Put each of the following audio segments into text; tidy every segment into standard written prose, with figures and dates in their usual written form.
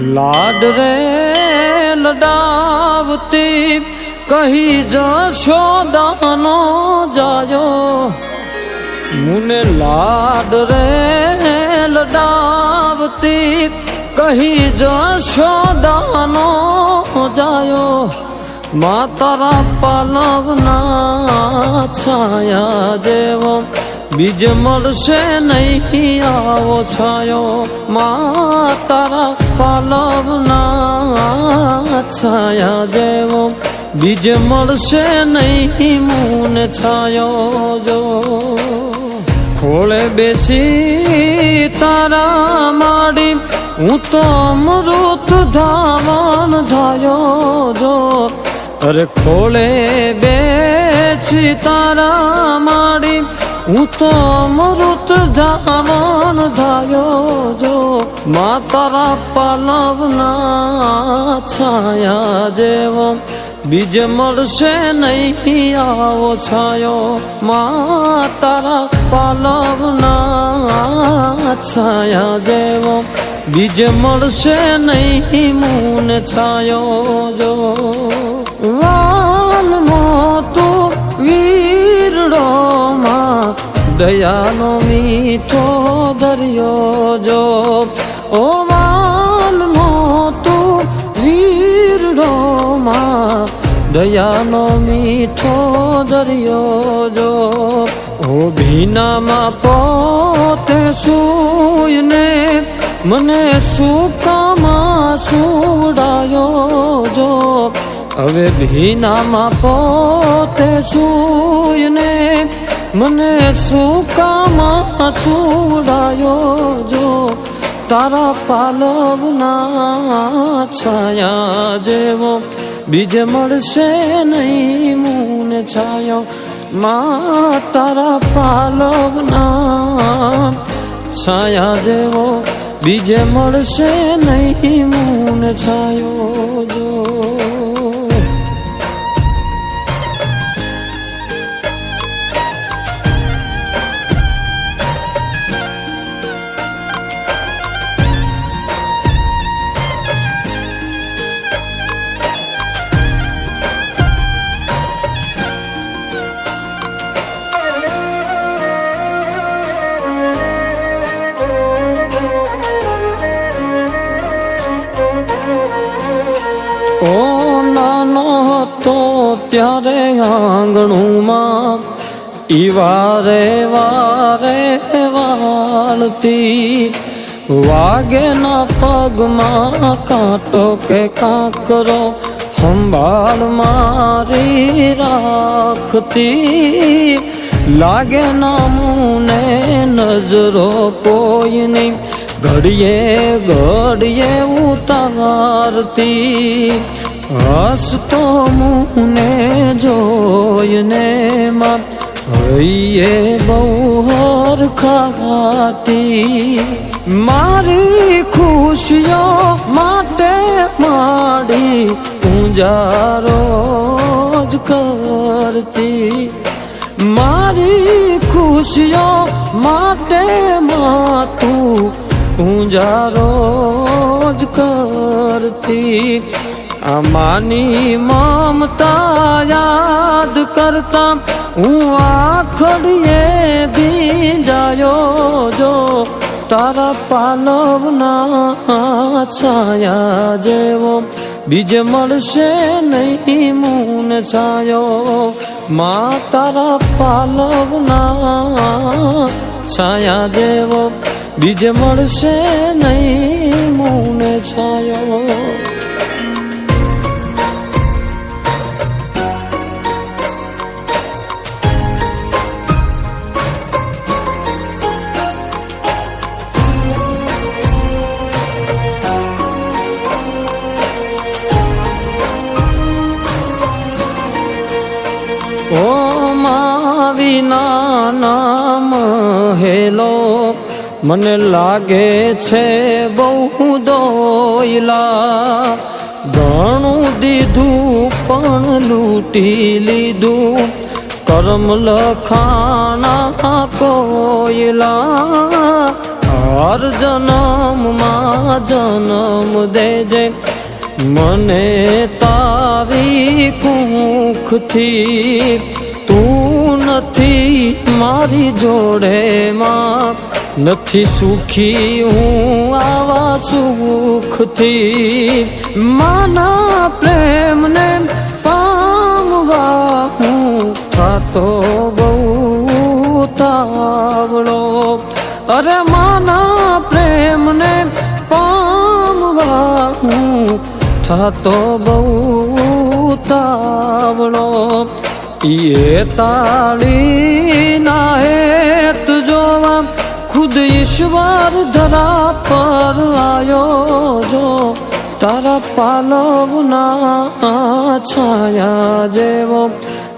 લાડ રે લડાવતી કહી જશોદાનો જાયો મુને લાડ રે લડાવતી કહી જશોદાનો જાયો મા તારા પાલવના છાયા જેવો બીજ મળશે નહીં આવો છાયો મા તારા પાલવના છાયા જેવો બીજ મળશે નહીં મુને છાયો જો ખોળે બેસી તારા માડી હું તો અમૃત ધાવન ધાયો જો અરે ખોળે બેસી તારા માડી હું તો અમૃત ધાવન ધાયો જો મા તારા પાલવના છાયા જેવો બીજ મળશે નહીં આવો છાયો મા તારા પાલવના છાયા જેવો બીજ મળશે નહીં મુને છાયો જો વાલમો તું વીરડો માં દયાનો મીઠો દરિયો જો ઓ વાલમો તું વીરડો માં દયાનો મીઠો દરિયો જો ઓ ભીનામાં પોતે સૂયને મને સુકામાં સુડાયો જો હવે ભીનામાં પોતે સૂયને મને સુકામાં સુડાયો જો તારા પાલવના છાયા જેવો બીજ મળશે નહીં મુને છાયો મા તારા પાલવના છાયા જેવો બીજ મળશે નહીં મુને છાયો જો ઓ નાનો હતો ત્યારે આંગણુમાં ઈ વારે વારે વાળતી વાગે ના પગમાં કાંટો કે કાંકરો સંભાળ મારી રાખતી લાગે ના મુને નજરો કોઈ નહીં ઘડીએ ઘડીએ ઉતારતી હસતો મુને જોઈને માં હૈયે બહુ હરખાતી મારી ખુશીઓ માટે માડી પૂંજારો જ કરતી મારી ખુશીઓ માટે માં તું પૂંજારો જ કરતી આ માની મમતા યાદ કરતા હું આખડીએ ભીંજાયો જો તારા પાલવના છાયા જેવો બીજ મળશે નહીં મુને છાયો મા તારા પાલવના છાયા જેવો બીજ મળશે નહીં મુને છાયો ઓ મા વિના નામ હેલો મને લાગે છે બહુ દોયલા ઘણું દીધું પણ લૂંટી લીધું કરમ લખાણા કોયલા હર જન્મમાં જન્મ દેજે મને તારી કુખથી તું નથી મારી જોડે માં નથી સુખી હું આવા સુખથી માના પ્રેમને પામવા હું થાતો બહુ તાવડો અરે માના પ્રેમને પામવા હું થાતો બહુ તાવડો એ તાળી ના હેત જોવા ખુદ ઈશ્વર ધરા પર આયો જો તારા પાલવના છાયા જેવો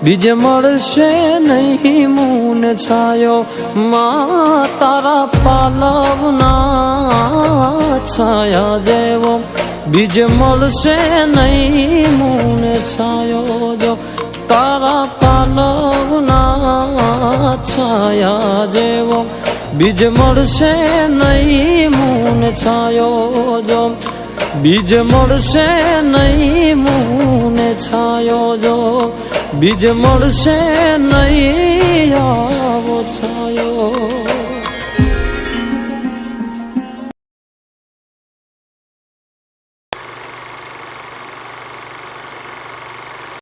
બીજે મળશે નહીં મૂન છાયો માં તારા પાલવના છાયા જેવો બીજે મળશે નહીં મૂન છાયો જો તારા પાલવના છાયા જેવો બીજ મળશે નહીં મૂન છાયો જો બીજ મળશે નહીં મૂન છાયો જો બીજ મળશે નહીં આવો છાયો